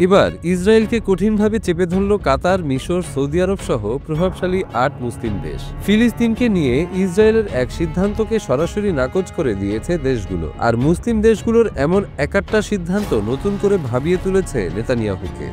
এবার ইসরায়েলকে কঠিনভাবে চেপে ধরল কাতার, মিশর, সৌদি আরব সহ প্রভাবশালী ৮ মুসলিম দেশ। ফিলিস্তিনকে নিয়ে ইসরায়েলের এক সিদ্ধান্তকে সরাসরি নাকচ করে দিয়েছে দেশগুলো, আর মুসলিম দেশগুলোর এমন একাট্টা সিদ্ধান্ত নতুন করে ভাবিয়ে তুলেছে নেতানিয়াহুকে।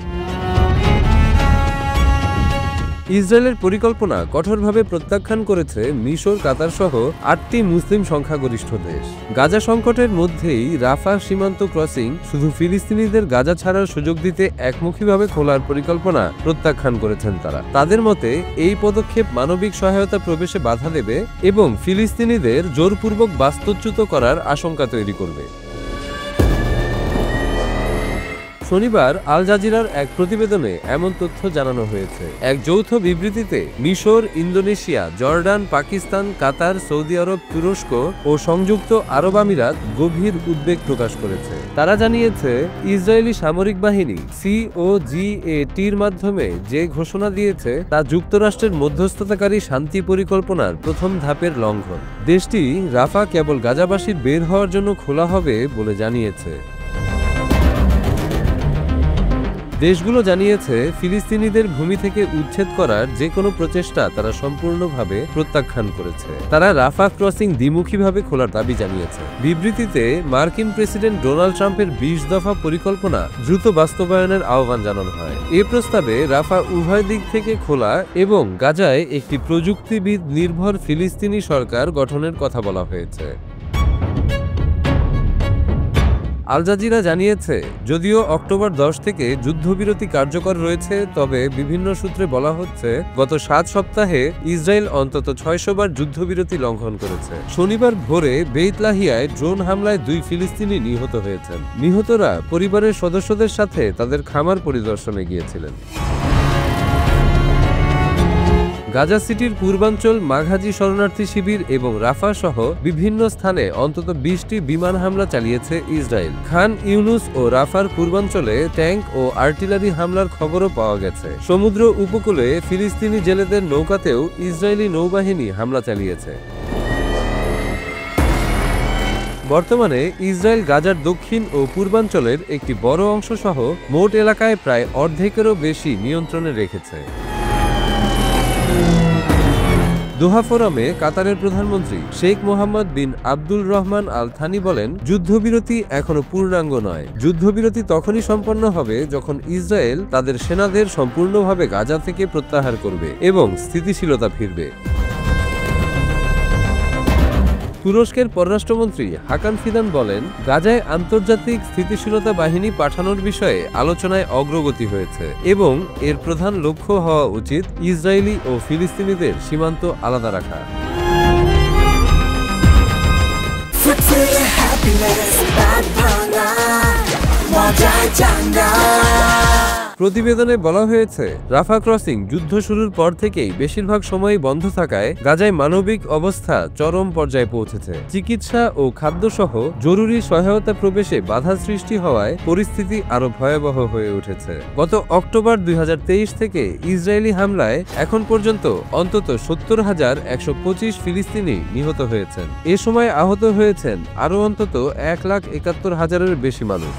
ইসরায়েলের পরিকল্পনা কঠোরভাবে প্রত্যাখ্যান করেছে মিশর, কাতার সহ ৮টি মুসলিম সংখ্যাগরিষ্ঠ দেশ। গাজা সংকটের মধ্যেই রাফা সীমান্ত ক্রসিং শুধু ফিলিস্তিনিদের গাজা ছাড়ার সুযোগ দিতে একমুখীভাবে খোলার পরিকল্পনা প্রত্যাখ্যান করেছেন তারা। তাদের মতে এই পদক্ষেপ মানবিক সহায়তা প্রবেশে বাধা দেবে এবং ফিলিস্তিনিদের জোরপূর্বক বাস্তুচ্যুত করার আশঙ্কা তৈরি করবে। শনিবার আল জাজিরার এক প্রতিবেদনে এমন তথ্য জানানো হয়েছে। এক যৌথ বিবৃতিতে মিশর, ইন্দোনেশিয়া, জর্ডান, পাকিস্তান, কাতার, সৌদি আরব, তুরস্ক ও সংযুক্ত আরব আমিরাত গভীর উদ্বেগ প্রকাশ করেছে। তারা জানিয়েছে, ইসরায়েলি সামরিক বাহিনী COGATর মাধ্যমে যে ঘোষণা দিয়েছে তা যুক্তরাষ্ট্রের মধ্যস্থতাকারী শান্তি পরিকল্পনার প্রথম ধাপের লঙ্ঘন। দেশটি রাফা কেবল গাজাবাসীর বের হওয়ার জন্য খোলা হবে বলে জানিয়েছে। দেশগুলো জানিয়েছে, ফিলিস্তিনিদের ভূমি থেকে উচ্ছেদ করার যে কোনো প্রচেষ্টা তারা সম্পূর্ণভাবে প্রত্যাখ্যান করেছে। তারা রাফা ক্রসিং দ্বিমুখীভাবে খোলার দাবি জানিয়েছে। বিবৃতিতে মার্কিন প্রেসিডেন্ট ডোনাল্ড ট্রাম্পের ২০ দফা পরিকল্পনা দ্রুত বাস্তবায়নের আহ্বান জানানো হয়। এ প্রস্তাবে রাফা উভয় দিক থেকে খোলা এবং গাজায় একটি প্রযুক্তিবিদ নির্ভর ফিলিস্তিনি সরকার গঠনের কথা বলা হয়েছে। আল জাজিরা জানিয়েছে, যদিও অক্টোবর ১০ থেকে যুদ্ধবিরতি কার্যকর রয়েছে, তবে বিভিন্ন সূত্রে বলা হচ্ছে গত ৭ সপ্তাহে ইসরায়েল অন্তত ৬০০ বার যুদ্ধবিরতি লঙ্ঘন করেছে। শনিবার ভোরে বেইত লাহিয়ায় ড্রোন হামলায় ২ ফিলিস্তিনি নিহত হয়েছেন। নিহতরা পরিবারের সদস্যদের সাথে তাদের খামার পরিদর্শনে গিয়েছিলেন। গাজা সিটির পূর্বাঞ্চল, মাঘাজি শরণার্থী শিবির এবং রাফা সহ বিভিন্ন স্থানে অন্তত ২০টি বিমান হামলা চালিয়েছে ইসরায়েল। খান ইউনুস ও রাফার পূর্বাঞ্চলে ট্যাঙ্ক ও আর্টিলারি হামলার খবরও পাওয়া গেছে। সমুদ্র উপকূলে ফিলিস্তিনি জেলেদের নৌকাতেও ইসরায়েলি নৌবাহিনী হামলা চালিয়েছে। বর্তমানে ইসরায়েল গাজার দক্ষিণ ও পূর্বাঞ্চলের একটি বড় অংশ সহ মোট এলাকায় প্রায় অর্ধেকেরও বেশি নিয়ন্ত্রণে রেখেছে। দোহা ফোরামে কাতারের প্রধানমন্ত্রী শেখ মোহাম্মদ বিন আব্দুল রহমান আল থানি বলেন, যুদ্ধবিরতি এখনো পূর্ণাঙ্গ নয়। যুদ্ধবিরতি তখনই সম্পন্ন হবে যখন ইসরায়েল তাদের সেনাদের সম্পূর্ণভাবে গাজা থেকে প্রত্যাহার করবে এবং স্থিতিশীলতা ফিরবে। তুরস্কের পররাষ্ট্রমন্ত্রী হাকান ফিদান বলেন, গাজায় আন্তর্জাতিক স্থিতিশীলতা বাহিনী পাঠানোর বিষয়ে আলোচনায় অগ্রগতি হয়েছে এবং এর প্রধান লক্ষ্য হওয়া উচিত ইসরায়েলি ও ফিলিস্তিনিদের সীমান্ত আলাদা রাখা। প্রতিবেদনে বলা হয়েছে, রাফা ক্রসিং যুদ্ধ শুরুর পর থেকেই বেশিরভাগ সময়ই বন্ধ থাকায় গাজায় মানবিক অবস্থা চরম পর্যায়ে পৌঁছেছে। চিকিৎসা ও খাদ্যসহ জরুরি সহায়তা প্রবেশে বাধা সৃষ্টি হওয়ায় পরিস্থিতি আরো ভয়াবহ হয়ে উঠেছে। গত অক্টোবর ২০২৩ থেকে ইসরায়েলি হামলায় এখন পর্যন্ত অন্তত ৭০,১২৫ ফিলিস্তিনি নিহত হয়েছেন। এ সময় আহত হয়েছেন আরও অন্তত ১,৭১,০০০-এর বেশি মানুষ।